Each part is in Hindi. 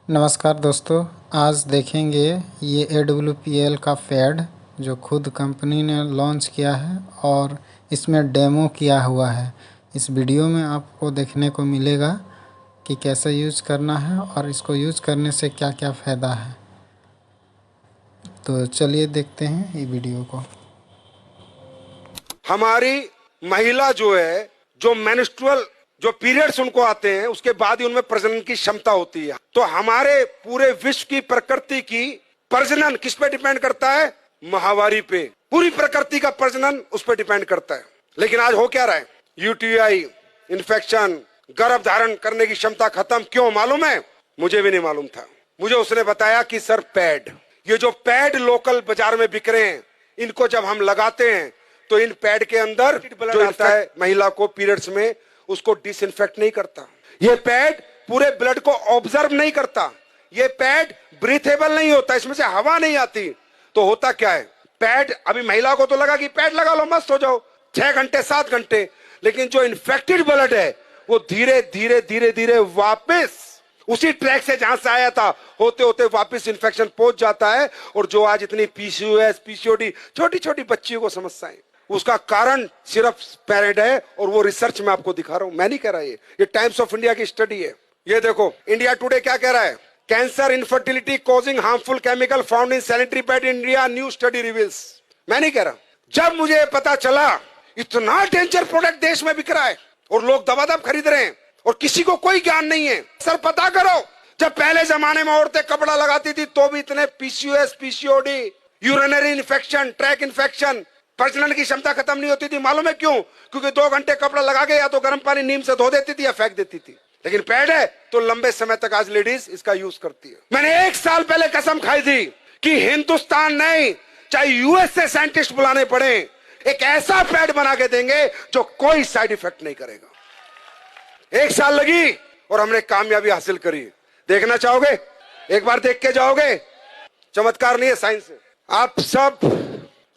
नमस्कार दोस्तों, आज देखेंगे ये AWPL का पैड जो खुद कंपनी ने लॉन्च किया है और इसमें डेमो किया हुआ है। इस वीडियो में आपको देखने को मिलेगा कि कैसे यूज़ करना है और इसको यूज़ करने से क्या क्या फ़ायदा है। तो चलिए देखते हैं ये वीडियो को। हमारी महिला जो है, जो मेंस्ट्रुअल जो पीरियड्स उनको आते हैं, उसके बाद ही उनमें प्रजनन की क्षमता होती है। तो हमारे पूरे विश्व की प्रकृति की प्रजनन किस पे डिपेंड करता है? माहवारी पे। पूरी प्रकृति का प्रजनन उस पर डिपेंड करता है। लेकिन आज हो क्या रहा है? यूटीआई, इन्फेक्शन, गर्भ धारण करने की क्षमता खत्म। क्यों मालूम है? मुझे भी नहीं मालूम था। मुझे उसने बताया कि सर पैड, ये जो पैड लोकल बाजार में बिक रहे हैं, इनको जब हम लगाते हैं तो इन पैड के अंदर जो आता है महिला को पीरियड्स में, उसको डिसइंफेक्ट नहीं करता। ये पैड पूरे ब्लड को ऑब्जर्व नहीं करता। ये पैड ब्रीथेबल नहीं होता, इसमें से हवा नहीं आती। तो होता क्या है? पैड अभी महिला को तो लगा कि पैड लगा लो मस्त हो जाओ 6 घंटे 7 घंटे, लेकिन जो इन्फेक्टेड ब्लड है वो धीरे धीरे धीरे धीरे वापस उसी ट्रैक से जहां से आया था होते होते वापस इन्फेक्शन पहुंच जाता है। और जो आज इतनी पीसीओएस, पीसीओडी, छोटी छोटी बच्चियों को समस्याएं, उसका कारण सिर्फ पैड है। और वो रिसर्च में आपको दिखा रहा हूं, मैं नहीं कह रहा, ये टाइम्स ऑफ इंडिया की स्टडी है। ये देखो इंडिया टुडे क्या कह रहा है? Cancer, infertility causing harmful chemical found in sanitary pad in India, new study reveals. मैं नहीं कह रहा। जब मुझे पता चला इतना डेंजर प्रोडक्ट देश में बिक रहा है और लोग दबादब खरीद रहे हैं और किसी को कोई ज्ञान नहीं है, सर पता करो, जब पहले जमाने में औरतें कपड़ा लगाती थी तो भी इतने PCOS, PCOD, urinary infection, track infection, प्रजनन की क्षमता खत्म नहीं होती थी। मालूम है क्यों? क्योंकि 2 घंटे कपड़ा लगा के या तो गर्म पानी नीम से धो देती थी या फेंक देती थी। लेकिन पैड है तो लंबे समय तक आज लेडीज इसका यूज करती है। मैंने 1 साल पहले कसम खाई थी कि हिंदुस्तान नहीं, चाहे यूएस से साइंटिस्ट बुलाने पड़े, एक ऐसा पैड बना के देंगे जो कोई साइड इफेक्ट नहीं करेगा। 1 साल लगी और हमने कामयाबी हासिल करी। देखना चाहोगे? एक बार देख के जाओगे। चमत्कार नहीं है, साइंस है। आप सब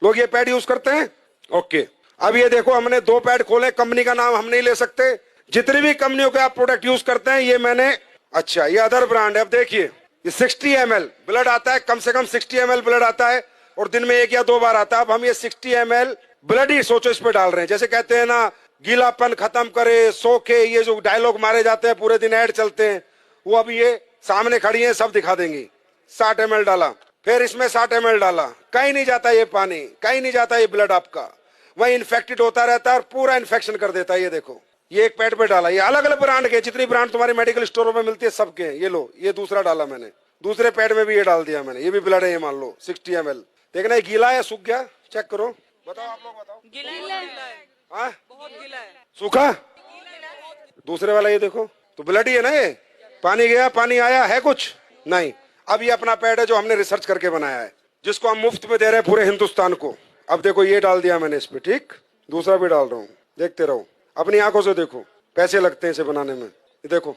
लोग ये पैड यूज करते हैं? ओके, अब ये देखो, हमने 2 पैड खोले। कंपनी का नाम हम नहीं ले सकते। जितनी भी कंपनियों के आप प्रोडक्ट यूज करते हैं, ये मैंने, अच्छा ये अदर ब्रांड है। अब देखिए, ये 60 ml ब्लड आता है, कम से कम 60 ml ब्लड आता है और दिन में 1 या 2 बार आता है। अब हम ये 60 ml ब्लड ही सोचो इस पे डाल रहे हैं। जैसे कहते हैं ना, गीलापन खत्म करे, सोखे, ये जो डायलॉग मारे जाते हैं, पूरे दिन ऐड चलते हैं, वो अब ये सामने खड़ी है, सब दिखा देंगी। 60 ml डाला, फिर इसमें 60 ml डाला, कहीं नहीं जाता ये पानी, कहीं नहीं जाता ये ब्लड आपका, वही इन्फेक्टेड होता रहता है और पूरा इन्फेक्शन कर देता है। ये देखो, ये एक पैड पे डाला। ये अलग अलग ब्रांड के, जितनी ब्रांड तुम्हारे मेडिकल स्टोरों में मिलती है सबके। ये लो, ये दूसरा डाला मैंने, दूसरे पैड में भी ये डाल दिया मैंने। ये भी ब्लड है, ये मान लो 60 ml। देखना ये गीला है, सूख गया, चेक करो। बताओ, आप लोग बताओ। गीला है, हाँ बहुत गीला है। सूखा? दूसरे वाला ये देखो, तो ब्लड ही है ना ये। पानी गया, पानी आया है कुछ नहीं। अब ये अपना पैड है जो हमने रिसर्च करके बनाया है, जिसको हम मुफ्त में दे रहे हैं पूरे हिंदुस्तान को। अब देखो, ये डाल दिया मैंने इस पे, ठीक, दूसरा भी डाल रहा हूँ, देखते रहो, अपनी आंखों से देखो। पैसे लगते हैं इसे बनाने में। ये देखो,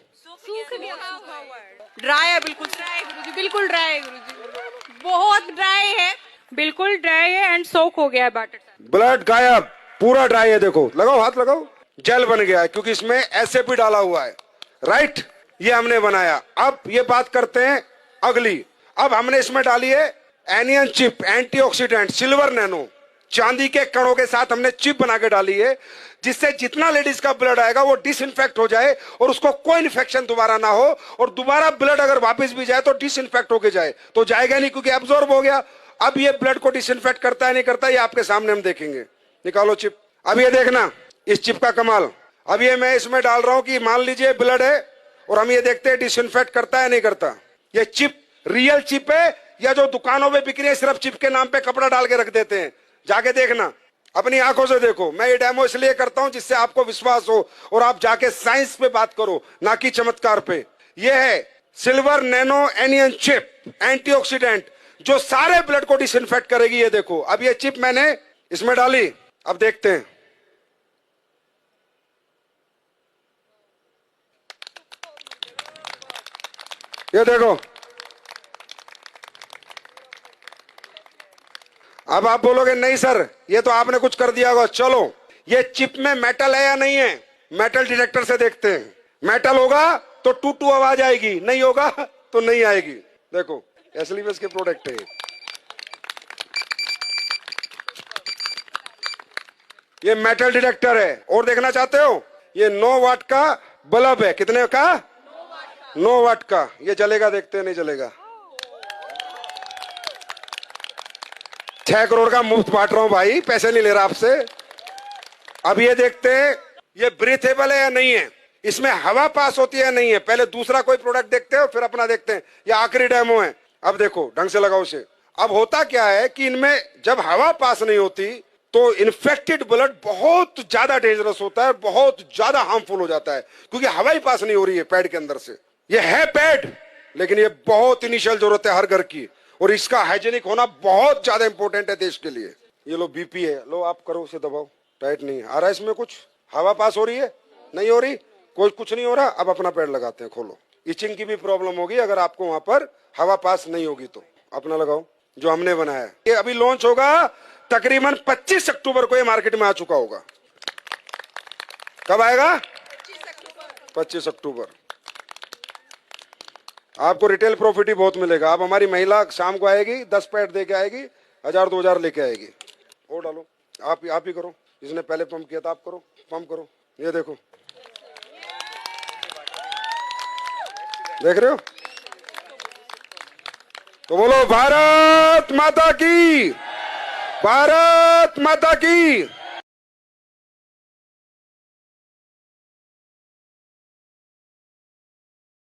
ड्राई है, बिल्कुल ड्राई है गुरुजी, बिल्कुल ड्राई है गुरुजी, बहुत ड्राई है, बिल्कुल ड्राई है एंड सोक हो गया है बैटर। ब्लड गायब, पूरा ड्राई है। देखो, लगाओ, हाथ लगाओ, जेल बन गया है क्योंकि इसमें ऐसे भी डाला हुआ है, राइट। ये हमने बनाया। अब ये बात करते हैं अगली। अब हमने इसमें डाली है anion chip, antioxidant, silver nano, चांदी के कणों के साथ हमने चिप बना के डाली है, जिससे जितना लेडीज का ब्लड आएगा वो डिसइंफेक्ट हो जाए और उसको कोई इन्फेक्शन दोबारा ना हो। और दोबारा ब्लड अगर वापस भी जाए तो डिसइंफेक्ट होके जाए, तो जाएगा नहीं क्योंकि एब्जॉर्ब हो गया। अब ये ब्लड को डिसइंफेक्ट करता है नहीं करता, ये आपके सामने हम देखेंगे। निकालो चिप। अब ये देखना इस चिप का कमाल। अब ये मैं इसमें डाल रहा हूं कि मान लीजिए ब्लड है और हम ये देखते हैं डिसइंफेक्ट करता है नहीं करता। ये चिप रियल चिप है या जो दुकानों में बिक रही है सिर्फ चिप के नाम पे कपड़ा डाल के रख देते हैं? जाके देखना, अपनी आंखों से देखो। मैं ये डेमो इसलिए करता हूं जिससे आपको विश्वास हो और आप जाके साइंस पे बात करो, ना कि चमत्कार पे। ये है silver nano anion chip, antioxidant, जो सारे ब्लड को डिसइंफेक्ट करेगी। ये देखो, अब ये चिप मैंने इसमें डाली, अब देखते हैं। ये देखो, अब आप बोलोगे नहीं सर ये तो आपने कुछ कर दिया होगा। चलो, ये चिप में मेटल है या नहीं है? मेटल डिटेक्टर से देखते हैं। मेटल होगा तो टू टू आवाज आएगी, नहीं होगा तो नहीं आएगी। देखो एसलीवेस के प्रोडक्ट है ये मेटल डिटेक्टर है। और देखना चाहते हो ये 9 वाट का बल्ब है। कितने का? 9 वाट का। ये जलेगा, देखते हैं नहीं जलेगा। 6 करोड़ का मुफ्त बांट रहा हूं भाई, पैसे नहीं ले रहा आपसे। अब ये देखते हैं ये ब्रीथेबल है या नहीं है, इसमें हवा पास होती है या नहीं है। पहले दूसरा कोई प्रोडक्ट देखते हो फिर अपना देखते हैं। ये आखिरी डेमो है। अब देखो ढंग से लगाओ इसे। अब होता क्या है कि इनमें जब हवा पास नहीं होती तो इन्फेक्टेड ब्लड बहुत ज्यादा डेंजरस होता है, बहुत ज्यादा हार्मफुल हो जाता है, क्योंकि हवा ही पास नहीं हो रही है पैड के अंदर से। ये है पैड, लेकिन ये बहुत इनिशियल जरूरत है हर घर की, और इसका हाइजीनिक होना बहुत ज्यादा इंपॉर्टेंट है देश के लिए। ये लो बीपी है, लो आप करो, उसे दबाओ। टाइट नहीं आ रहा है इसमें कुछ, हवा पास हो रही है नहीं हो रही, कोई कुछ नहीं हो रहा। अब अपना पैड लगाते हैं, खोलो। इचिंग की भी प्रॉब्लम होगी अगर आपको वहां पर हवा पास नहीं होगी तो। अपना लगाओ जो हमने बनाया है। ये अभी लॉन्च होगा तकरीबन 25 अक्टूबर को, ये मार्केट में आ चुका होगा। कब आएगा? 25 अक्टूबर। आपको रिटेल प्रॉफिट ही बहुत मिलेगा। अब हमारी महिला शाम को आएगी, 10 पैड दे के आएगी, 1000-2000 लेके आएगी। और डालो, आप ही करो। जिसने पहले पंप किया था आप करो, पंप करो। ये देखो, देख रहे हो? तो बोलो भारत माता की, भारत माता की।